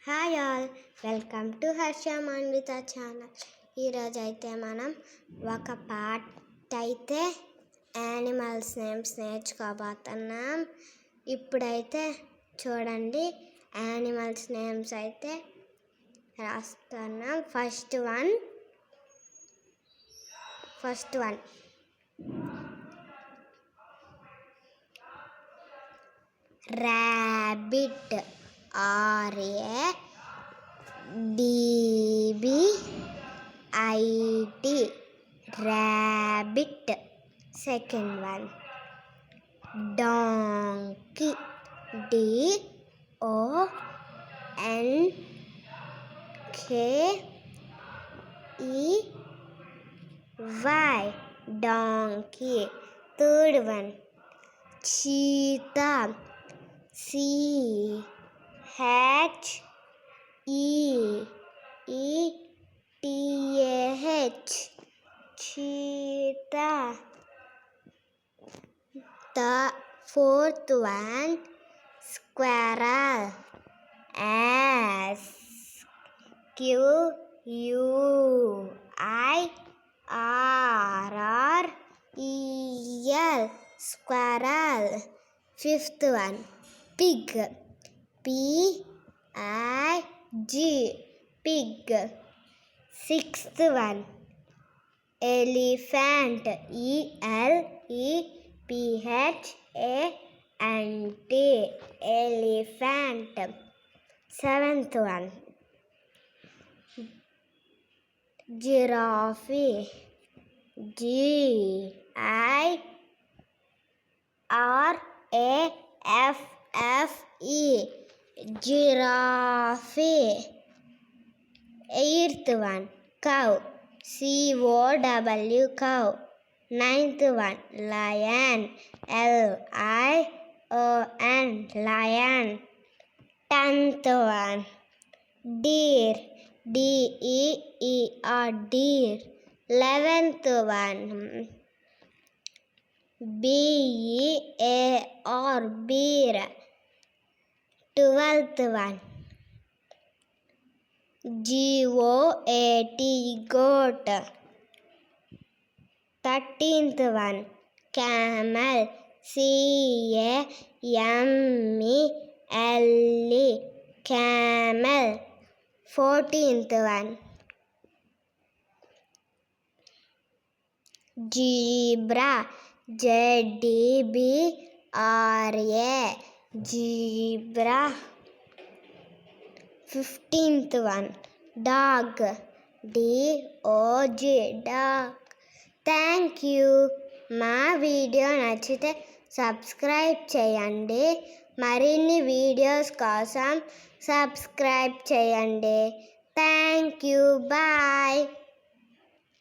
Hi all, welcome to Harsha Manvitha channel. ఈరోజు అయితే మనం ఒక పార్ట్ అయితే యానిమల్స్ నేమ్స్ నేర్చుకోబోతున్నాం. ఇప్పుడైతే చూడండి, యానిమల్స్ నేమ్స్ అయితే రాస్తున్నాం. First one rabbit, RABBIT, rabbit. Second one, donkey, DONKEY, donkey. Third one, cheetah, CHEETAH, cheetah. The fourth one, squirrel, SQUIRREL, squirrel. Fifth one, pig, PIG, pig. Sixth one, elephant, ELEPHANT, elephant. Seventh one, giraffe, GIRAFFE, giraffe. Eighth one, cow, COW, cow. Ninth one, lion, LION, lion. Tenth one, deer, DEER, deer. 11th one, BEAR, bear. 12th one, GOAT, goat. 13th one, camel, CAMEL, camel. 14th one, zebra, ZEBRA, zebra. 15th one, dog, DOG, dog. Thank you. మా video నచ్చితే subscribe చేయండి. మరిన్ని videos కోసం subscribe చేయండి. Thank you. Bye.